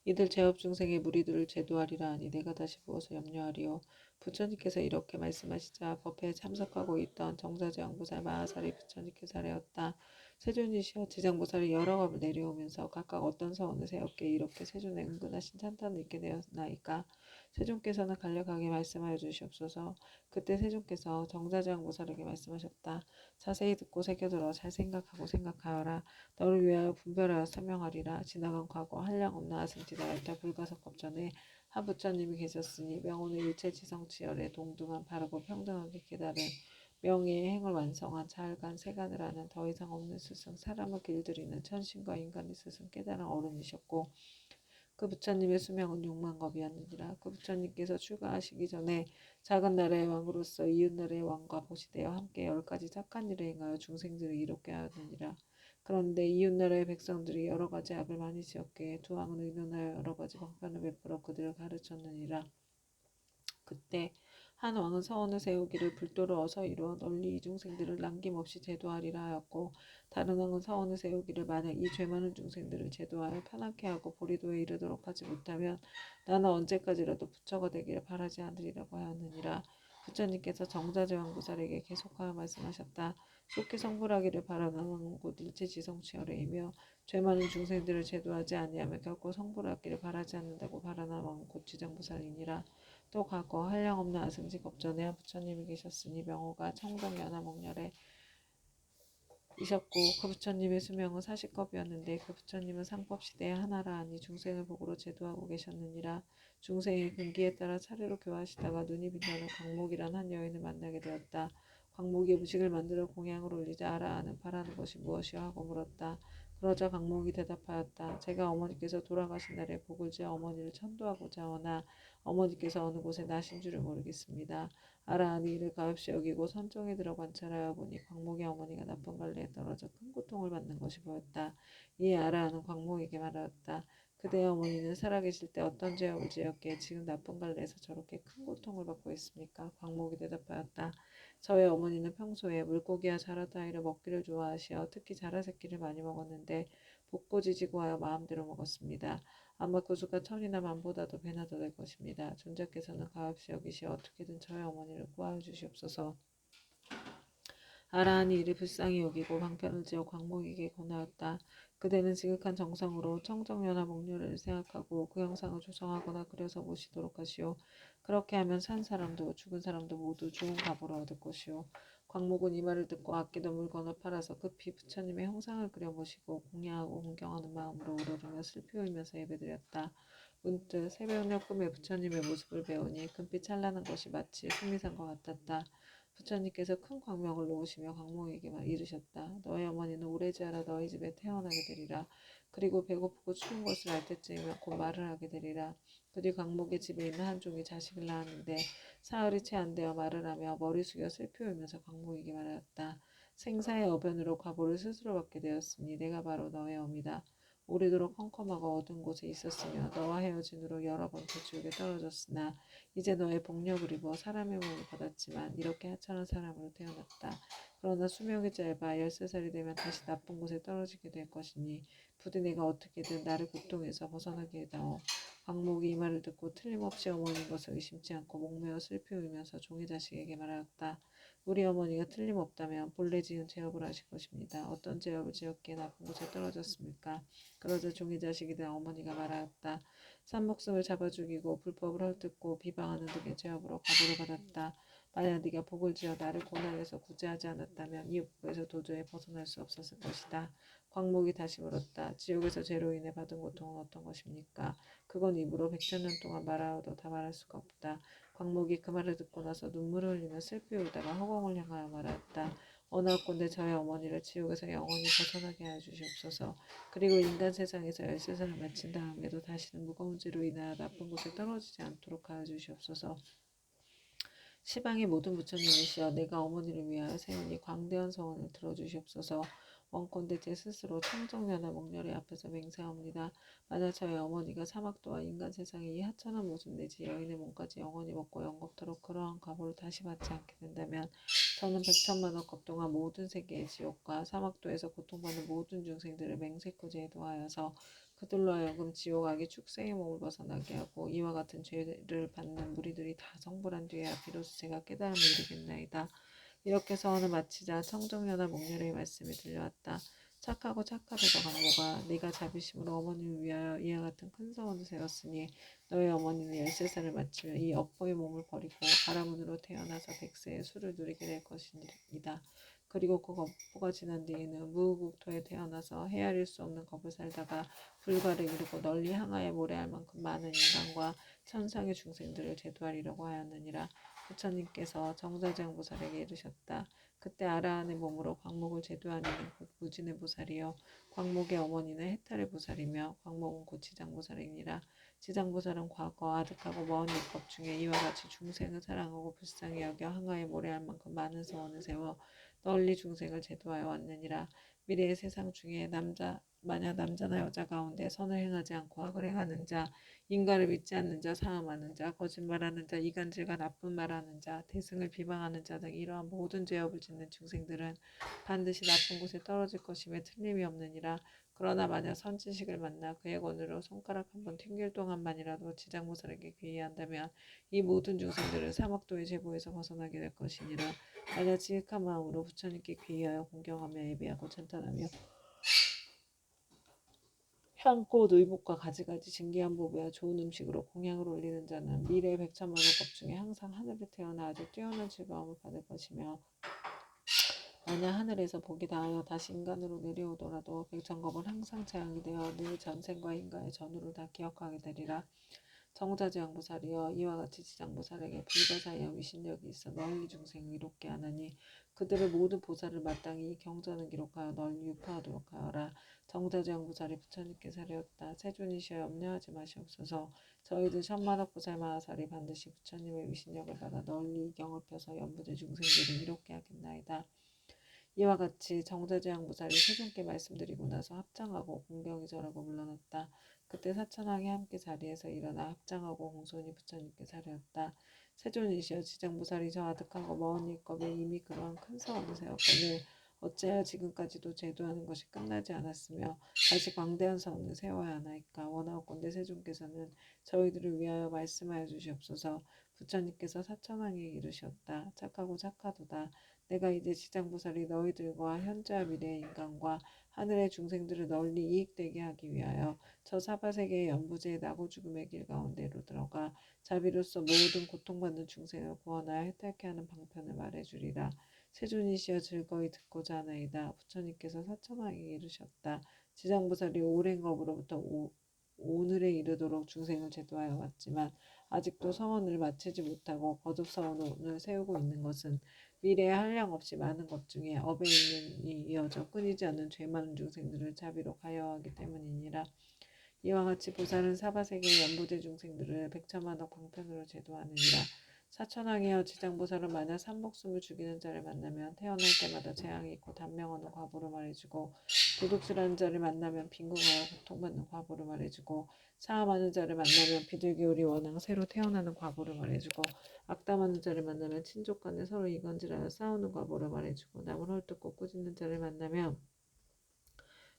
이들 제업 중생의 무리들을 제도하리라 하니 내가 다시 무엇을 염려하리요. 부처님께서 이렇게 말씀하시자 법회에 참석하고 있던 정사지왕보살 마하살이 부처님께 사례었다. 세존이시여 지장보살이 여러 겁을 내려오면서 각각 어떤 서원을 세웠기에 이렇게 세존의 은근하신 찬탄을 있게 되었나이까. 세존께서는 간략하게 말씀하여 주시옵소서. 그때 세존께서 정사지왕보살에게 말씀하셨다. 자세히 듣고 새겨들어 잘 생각하고 생각하여라. 너를 위하여 분별하여 설명하리라. 지나간 과거 한량없는 아승지다였다. 불가석법 전에 한 부처님이 계셨으니 명호는 일체지성치열에 동등한 바르고 평등하게 깨달은 명예의 행을 완성한 자을간 세간을 아는 더 이상 없는 스승 사람을 길들이는 천신과 인간의 스승 깨달은 어른이셨고 그 부처님의 수명은 6만겁이었느니라. 그 부처님께서 출가하시기 전에 작은 나라의 왕으로서 이웃나라의 왕과 보시되어 함께 10가지 착한 일을 행하여 중생들을 이롭게 하였느니라. 그런데 이웃나라의 백성들이 여러 가지 악을 많이 지었기에 두 왕은 의논하여 여러 가지 방편을 베풀어 그들을 가르쳤느니라. 그때 한 왕은 서원을 세우기를 불도를 어서 이루어 널리 이중생들을 남김없이 제도하리라 하였고, 다른 왕은 서원을 세우기를 만약 이 죄 많은 중생들을 제도하여 편하게 하고 보리도에 이르도록 하지 못하면 나는 언제까지라도 부처가 되기를 바라지 않으리라고 하였느니라. 부처님께서 정자제왕보살에게 계속하여 말씀하셨다. 속히 성불하기를 바라는 왕은 곧 일체지성치열이며 죄 많은 중생들을 제도하지 아니하며 결코 성불하기를 바라지 않는다고 바라는 왕은 곧 지장보살이니라. 또 과거 한량없는 아승직 법전에 부처님이 계셨으니 명호가 청정연화목렬에 이셨고 그 부처님의 수명은 40겁이었는데 그 부처님은 상법시대에 하나라 하니 중생을 복으로 제도하고 계셨느니라. 중생의 근기에 따라 차례로 교화하시다가 눈이 빛나는 광목이란 한 여인을 만나게 되었다. 광목이 음식을 만들어 공양을 올리자 아라하는 바라는 것이 무엇이오 하고 물었다. 그러자 광목이 대답하였다. 제가 어머니께서 돌아가신 날에 복을 지어 어머니를 천도하고자 하오나 어머니께서 어느 곳에 나신 줄을 모르겠습니다. 아라하니 이를 가엾이 여기고 선정에 들어 관찰하여 보니 광목의 어머니가 나쁜 관리에 떨어져 큰 고통을 받는 것이 보였다. 이에 아라하는 광목에게 말하였다. 그대의 어머니는 살아계실 때 어떤 죄업을 지었기에 지금 나쁜 관리에서 저렇게 큰 고통을 받고 있습니까? 광목이 대답하였다. 저의 어머니는 평소에 물고기와 자라다이를 먹기를 좋아하시어 특히 자라새끼를 많이 먹었는데 복고지지고 하여 마음대로 먹었습니다. 아마 그 수가 천이나 만보다도 배나 더 될 것입니다. 존자께서는 가엾이 여기시어 어떻게든 저의 어머니를 구하여 주시옵소서. 아라한이 이를 불쌍히 여기고 방편을 지어 광목에게 권하였다. 그대는 지극한 정성으로 청정연화 목련을 생각하고 그 형상을 조성하거나 그려서 모시도록 하시오. 그렇게 하면 산 사람도 죽은 사람도 모두 좋은 값으로 얻을 것이오. 광목은 이 말을 듣고 아끼던 물건을 팔아서 급히 부처님의 형상을 그려 모시고 공양하고 공경하는 마음으로 우러르며 슬피 울면서 예배드렸다. 문득 새벽녘 꿈에 부처님의 모습을 배우니 금빛 찬란한 것이 마치 수미산과 같았다. 부처님께서 큰 광명을 놓으시며 광목에게만 이르셨다. 너희 어머니는 오래지어라 너희 집에 태어나게 되리라. 그리고 배고프고 추운 것을 알 때쯤이면 곧 말을 하게 되리라. 그 뒤 광목의 집에 있는 한 종이 자식을 낳았는데 사흘이 채 안 되어 말을 하며 머리 숙여 슬피 울면서 광목에게 말하였다. 생사의 어변으로 과보를 스스로 받게 되었으니 내가 바로 너의 어미다. 오래도록 컴컴하고 어두운 곳에 있었으며 너와 헤어진 후로 여러 번 그 지옥에 떨어졌으나 이제 너의 복력을 입어 사람의 몸을 받았지만 이렇게 하찮은 사람으로 태어났다. 그러나 수명이 짧아 13살이 되면 다시 나쁜 곳에 떨어지게 될 것이니 부디 내가 어떻게든 나를 고통에서 벗어나게 해다오. 광목이 이 말을 듣고 틀림없이 어머니인 것을 의심치 않고 목매어 슬피 울면서 종의 자식에게 말하였다. 우리 어머니가 틀림없다면 본래 지은 죄업을 하실 것입니다. 어떤 죄업을 지었기에 나쁜 곳에 떨어졌습니까? 그러자 종의 자식이 된 어머니가 말하였다. 산목숨을 잡아 죽이고 불법을 헐뜯고 비방하는 등의 죄업으로 과보를 받았다. 만약 네가 복을 지어 나를 고난에서 구제하지 않았다면 이 업에서 도저히 벗어날 수 없었을 것이다. 광목이 다시 물었다. 지옥에서 죄로 인해 받은 고통은 어떤 것입니까? 그건 입으로 백천년 동안 말하여도 다 말할 수가 없다. 광목이 그 말을 듣고 나서 눈물을 흘리며 슬피 울다가 허공을 향하여 말하였다. 원하건대 저의 어머니를 지옥에서 영원히 벗어나게 하여 주시옵소서. 그리고 인간 세상에서 13살을 마친 다음에도 다시는 무거운 죄로 인하여 나쁜 곳에 떨어지지 않도록 하여 주시옵소서. 시방의 모든 부처님이시여 내가 어머니를 위하여 세우니 광대한 서원을 들어주시옵소서. 원컨대 제 스스로 청정연화 목렬의 앞에서 맹세합니다. 만약 저희 어머니가 사막도와 인간 세상의 이 하찮은 모습 내지 여인의 몸까지 영원히 먹고 영겁토록 그러한 과보를 다시 받지 않게 된다면 저는 백천만억 급 동안 모든 세계의 지옥과 사막도에서 고통받는 모든 중생들을 맹세코 제도하여서 그들로 하여금 지옥 악의 축생의 몸을 벗어나게 하고 이와 같은 죄를 받는 무리들이 다 성불한 뒤에야 비로소 제가 깨달음을 이루겠나이다. 이렇게 서원을 마치자 청정연화 목렬의 말씀이 들려왔다. 착하고 착하되던 광모가 네가 자비심으로 어머니를 위하여 이와 같은 큰 서원을 세웠으니 너의 어머니는 13살을 마치며 이 업보의 몸을 버리고 바라문으로 태어나서 백세의 수를 누리게 될 것이다. 그리고 그 업보가 지난 뒤에는 무국토에 태어나서 헤아릴 수 없는 겁을 살다가 불가를 이루고 널리 항하에 모래할 만큼 많은 인간과 천상의 중생들을 제도하리라고 하였느니라. 부처님께서 정자장보살에게 이르셨다. 그때 아라한의 몸으로 광목을 제도하는 곧 무진의 보살이요 광목의 어머니는 해탈의 보살이며 광목은 곧 지장보살이니라. 지장보살은 과거 아득하고 먼 율법 중에 이와 같이 중생을 사랑하고 불쌍히 여겨 항아에 모래할 만큼 많은 서원을 세워 널리 중생을 제도하여 왔느니라. 미래의 세상 중에 남자 만약 남자나 여자 가운데 선을 행하지 않고 악을 행하는 자, 인과를 믿지 않는 자, 사함하는 자, 거짓말하는 자, 이간질과 나쁜 말하는 자, 대승을 비방하는 자 등 이러한 모든 죄업을 짓는 중생들은 반드시 나쁜 곳에 떨어질 것임에 틀림이 없느니라. 그러나 만약 선지식을 만나 그의 권으로 손가락 한번 튕길 동안만이라도 지장보살에게 귀의한다면 이 모든 중생들은 사막도의 제보에서 벗어나게 될 것이니라. 만약 지극한 마음으로 부처님께 귀의하여 공경하며 예배하고 찬탄하며 향꽃, 의복과 가지가지 진귀한 보배와 좋은 음식으로 공양을 올리는 자는 미래 백천만억 법 중에 항상 하늘에 태어나 아주 뛰어난 즐거움을 받을 것이며, 만약 하늘에서 복이 다하여 다시 인간으로 내려오더라도 백천겁은 항상 재앙이 되어 늘 전생과 인과의 전후를 다 기억하게 되리라. 정자지왕보살이여, 이와 같이 지장보살에게 불가사의와 위신력이 있어 널리 중생을 이롭게 하느니 그들의 모든 보살을 마땅히 경전을 기록하여 널리 유포하도록 하여라. 정자지왕보살이 부처님께 사려었다. 세존이시여, 염려하지 마시옵소서. 저희들 천만억 보살 마하살이 반드시 부처님의 위신력을 받아 널리 이경을 펴서 연부제 중생들을 이롭게 하겠나이다. 이와 같이 정자지왕보살이 세존께 말씀드리고 나서 합장하고 공경이 절하고 물러났다. 그때 사천왕이 함께 자리에서 일어나 합장하고 공손히 부처님께 사려었다. 세존이시여, 지장보살이 저 아득하고 먼 일겁에 이미 그러한 큰 사원을 세웠거늘 어찌하여 지금까지도 제도하는 것이 끝나지 않았으며 다시 광대한 사원을 세워야 하나이까. 원하옵건대 세존께서는 저희들을 위하여 말씀하여 주시옵소서. 부처님께서 사천왕에게 이르셨다. 착하고 착하도다. 내가 이제 지장보살이 너희들과 현재와 미래의 인간과 하늘의 중생들을 널리 이익되게 하기 위하여 저 사바세계의 연부제의 나고 죽음의 길 가운데로 들어가 자비로서 모든 고통받는 중생을 구원하여 해탈케 하는 방편을 말해주리라. 세존이시여, 즐거이 듣고자 하나이다. 부처님께서 사천왕에게 이르셨다. 지장보살이 오랜 겁으로부터 오늘에 이르도록 중생을 제도하여 왔지만 아직도 서원을 마치지 못하고 거듭 서원을 세우고 있는 것은 미래에 한량없이 많은 것 중에 업에 있는 이어져 끊이지 않는 죄 많은 중생들을 자비로 가여하기 때문이니라. 이와 같이 보살은 사바세계의 연부제 중생들을 백천만억 방편으로 제도하느니라. 사천왕이여, 지장보살은 만약 삼복숨을 죽이는 자를 만나면 태어날 때마다 재앙이 있고 단명하는 과보를 말해주고, 도둑질하는 자를 만나면 빈궁하여 고통받는 과보를 말해주고, 사함하는 자를 만나면 비둘기우리 원앙 새로 태어나는 과보를 말해주고, 악담하는 자를 만나면 친족 간에 서로 이간질하여 싸우는 과보를 말해주고, 남을 헐뜯고 꾸짖는 자를 만나면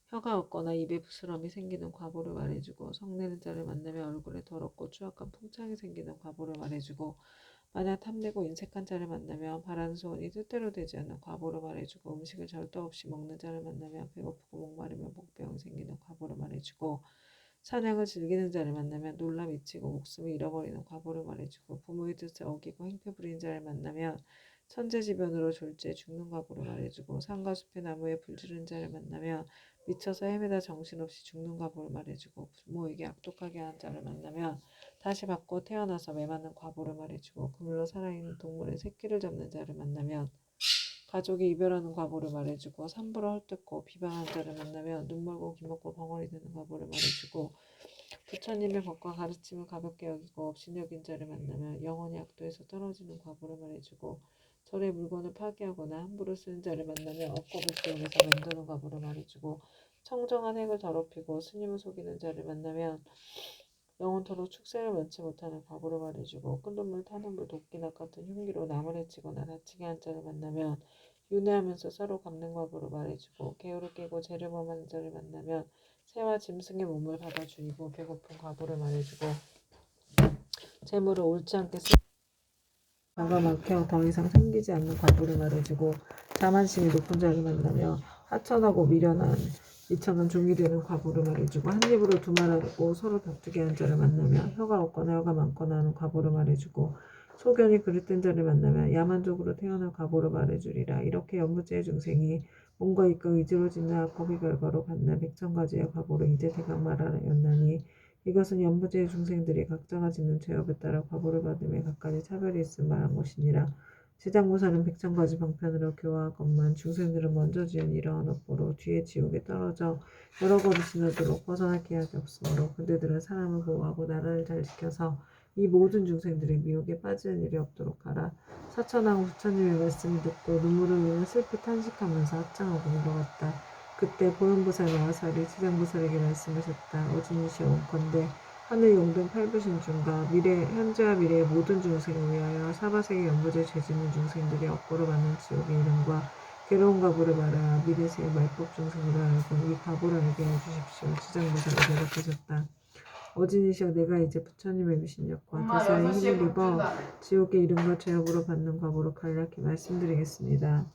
혀가 없거나 입에 부스럼이 생기는 과보를 말해주고, 성내는 자를 만나면 얼굴에 더럽고 추악한 풍창이 생기는 과보를 말해주고, 만약 탐내고 인색한 자를 만나면 바라는 소원이 뜻대로 되지 않는 과보를 말해주고, 음식을 절도 없이 먹는 자를 만나면 배고프고 목마르면 목병이 생기는 과보를 말해주고, 사냥을 즐기는 자를 만나면 놀라 미치고 목숨을 잃어버리는 과보를 말해주고, 부모의 뜻을 어기고 행패 부리는 자를 만나면 천재지변으로 졸지에 죽는 과보를 말해주고, 산과 숲의 나무에 불 지르는 자를 만나면 미쳐서 헤매다 정신없이 죽는 과보를 말해주고, 부모에게 악독하게 하는 자를 만나면 다시 받고 태어나서 매맞는 과보를 말해주고, 그물로 살아있는 동물의 새끼를 잡는 자를 만나면 가족이 이별하는 과보를 말해주고, 삼부를 헐뜯고 비방하는 자를 만나면 눈멀고 귀먹고 벙어리 드는 과보를 말해주고, 부처님의 법과 가르침을 가볍게 여기고 업신여긴 자를 만나면 영원히 악도에서 떨어지는 과보를 말해주고, 절의 물건을 파괴하거나 함부로 쓰는 자를 만나면 업고을 지옥에서 맴도는 과보를 말해주고, 청정한 행을 더럽히고 스님을 속이는 자를 만나면 영원토록 축생을 면치 못하는 과보를 말해주고, 끈 눈물 타는 물 도끼나 같은 흉기로 남을 해치거나 다치게 한 자를 만나면 윤회하면서 서로 갚는 과보를 말해주고, 개울을 깨고 죄를 범하는 자를 만나면 새와 짐승의 몸을 받아 죽이고 배고픈 과보를 말해주고, 재물을 옳지 않게 과가 막혀 더 이상 생기지 않는 과보를 말해주고, 자만심이 높은 자를 만나며 하천하고 미련한 이처럼 종이 되는 과보를 말해주고, 한 입으로 두 말 하고 서로 다투게 한 자를 만나면 혀가 없거나 혀가 많거나 하는 과보를 말해주고, 소견이 그릇된 자를 만나면 야만족으로 태어날 과보를 말해주리라. 이렇게 연부제의 중생이 몸과 입과 의지로 짓는 악법의 결과로 받는 백천가지의 과보를 이제 대강 말하였나니, 이것은 연부제의 중생들이 각자가 짓는 죄업에 따라 과보를 받음에 각가지 차별이 있음 말한 것이니라. 지장보살은 백천가지 방편으로 교화하건만 중생들은 먼저 지은 이러한 업보로 뒤에 지옥에 떨어져 여러 거를 지나도록 벗어날 기약이 없으므로 그대들은 사람을 보호하고 나라를 잘 지켜서 이 모든 중생들이 미혹에 빠지는 일이 없도록 하라. 사천왕 부처님의 말씀을 듣고 눈물을 흘리며 슬피 탄식하면서 합장하고 물러갔다. 그때 보현보살 마하살이 지장보살에게 말씀하셨다. 어진이시여 원컨대 하늘 용등 팔부신 중과 현재와 미래의 모든 중생을 위하여 사바세계 연부제 죄짓는 중생들이 업보로 받는 지옥의 이름과 괴로운 가보를 말하여 미래세의 말법 중생으로 알고 이 가보를 알게 해주십시오. 지장보살이 대답하셨다. 어진이시여 내가 이제 부처님의 미신력과 대사의 힘을 입어 지옥의 이름과 죄업으로 받는 과보로 간략히 말씀드리겠습니다.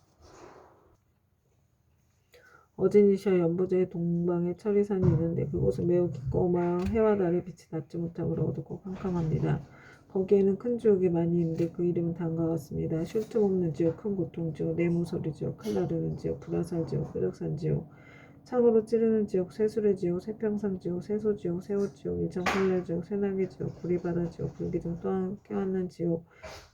어진이시여 연부제의 동방에 천리산이 있는데 그곳은 매우 깊고 해와 달의 빛이 닿지 못하므로 어둡고 캄캄합니다. 거기에는 큰 지옥이 많이 있는데 그 이름은 다음과 같습니다. 쉴 틈 없는 지옥, 큰 고통 지옥, 내무소리 지옥, 칼 나르는 지옥, 불화살 지옥, 뾰족산 지옥, 창으로 찌르는 지옥, 새술의 지옥, 새평상 지옥, 새소 지옥, 새옷 지옥, 일정팔레 지옥, 새나기 지옥, 구리바다 지옥, 불기둥 또한 껴안는 지옥,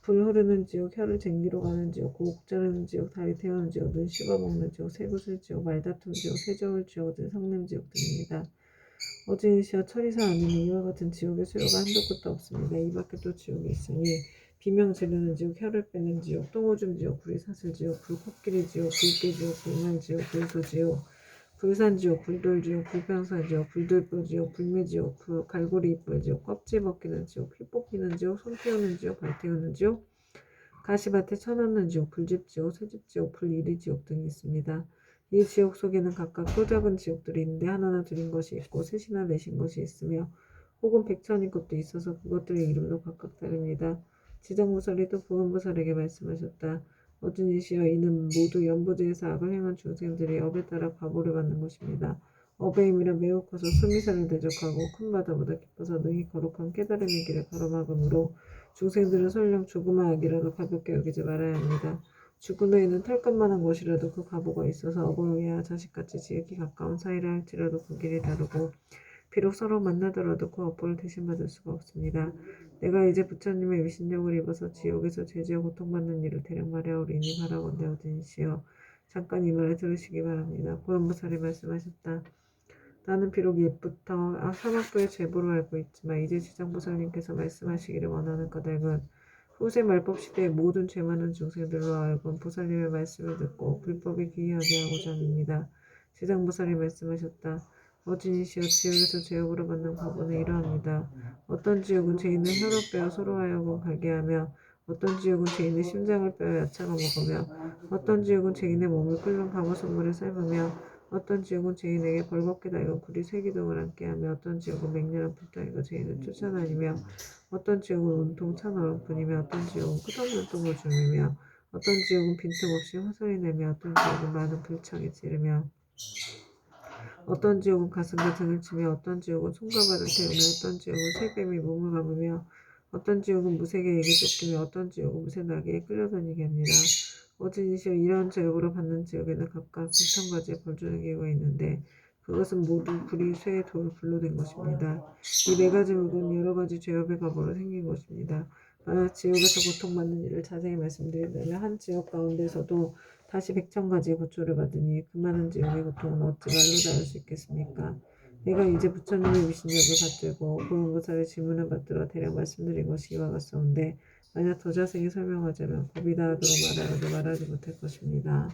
불 흐르는 지옥, 혀를 쟁기로 가는 지옥, 목 자르는 지옥, 다리 태우는 지옥, 눈 씹어먹는 지옥, 새구슬 지옥, 말다툼 지옥, 새저울 지옥 등 성냄 지옥 등입니다. 어진이시여 천리사 안에는 이와 같은 지옥의 수요가 한도 끝도 없습니다. 이 밖에 또 지옥이 있으니 비명 지르는 지옥, 혀를 빼는 지옥, 똥오줌 지옥, 구리 사슬 지옥, 불코끼리 지옥, 불깨 지옥, 불면 지옥, 불소 지옥, 불산지옥, 불돌지옥, 불평사지옥, 불들뼈지옥, 불매지옥, 갈고리 이빨지옥, 껍질 벗기는 지옥, 피 뽑히는 지옥, 손 태우는 지옥, 발 태우는 지옥, 가시밭에 쳐넣는 지옥, 불집지옥, 새집지옥, 불이리지옥 등이 있습니다. 이 지옥 속에는 각각 또 작은 지옥들이 있는데 하나나 둘인 것이 있고 셋이나 넷인 것이 있으며 혹은 백천인 것도 있어서 그것들의 이름도 각각 다릅니다. 지정보살이 또 보현보살에게 말씀하셨다. 어진이시여 이는 모두 연부제에서 악을 행한 중생들이 업에 따라 과보를 받는 것입니다. 업의 힘이라 매우 커서 수미산을 대적하고 큰 바다보다 깊어서 능히 거룩한 깨달음의 길을 가로막으므로 중생들은 설령 조그만 악이라도 가볍게 여기지 말아야 합니다. 죽은 후에는 털끝만한 것이라도 그 과보가 있어서 어버이와 자식같이 지극히 가까운 사이라 할지라도 그 길이 다르고 비록 서로 만나더라도 그 업보를 대신받을 수가 없습니다. 내가 이제 부처님의 위신력을 입어서 지옥에서 죄지어 고통받는 일을 대략 말하오리니 바라건대 어진이시여 잠깐 이 말을 들으시기 바랍니다. 보현보살이 말씀하셨다. 나는 비록 옛부터 사막도의 제보를 알고 있지만 이제 지장보살님께서 말씀하시기를 원하는 까닭은 후세 말법 시대의 모든 죄 많은 중생들로 하여금 보살님의 말씀을 듣고 불법에 귀의하게 하고자 합니다. 지장보살이 말씀하셨다. 어진이시여 지옥에서 죄업으로 받는 과보는 이러합니다. 어떤 지옥은 죄인의 혀로 빼어 서로 하여금 가게 하며 어떤 지옥은 죄인의 심장을 빼어 야채가 먹으며 어떤 지옥은 죄인의 몸을 끓는 가마솥물에 삶으며 어떤 지옥은 죄인에게 벌겋게 달군 구리 쇠기둥을 앉게 하며 어떤 지옥은 맹렬한 불타기가 죄인을 쫓아다니며 어떤 지옥은 온통 찬 얼음뿐이며 어떤 지옥은 끝없는 똥을 주이며 어떤 지옥은 빈틈없이 화살이 내며 어떤 지옥은 많은 불창이 찌르며 어떤 지옥은 가슴과 등을 치며 어떤 지옥은 손과 발을 태우며 어떤 지옥은 새뱀이 몸을 감으며 어떤 지옥은 무색에게 쫓기며 어떤 지옥은 무색나귀에 끌려다니게 합니다. 어진이시여 이러한 죄업으로 받는 지옥에는 각각 6,000가지의 벌주는 기구가 있는데 그것은 모두 구리, 쇠, 돌, 불로 된 것입니다. 이 4가지 물건은 여러 가지 죄업의 과보로 생긴 것입니다. 만약 지옥에서 고통받는 일을 자세히 말씀드린다면 한 지옥 가운데서도 다시 100,000가지의 고초를 받으니 그 많은 지옥의 고통은 어찌 말로 다할 수 있겠습니까? 내가 이제 부처님의 위신력을 받들고 보현보살의 질문을 받들어 대략 말씀드린 것이 이와 같사온데 만약 더 자세히 설명하자면 법이 다하도록 말하여도 말하지 못할 것입니다.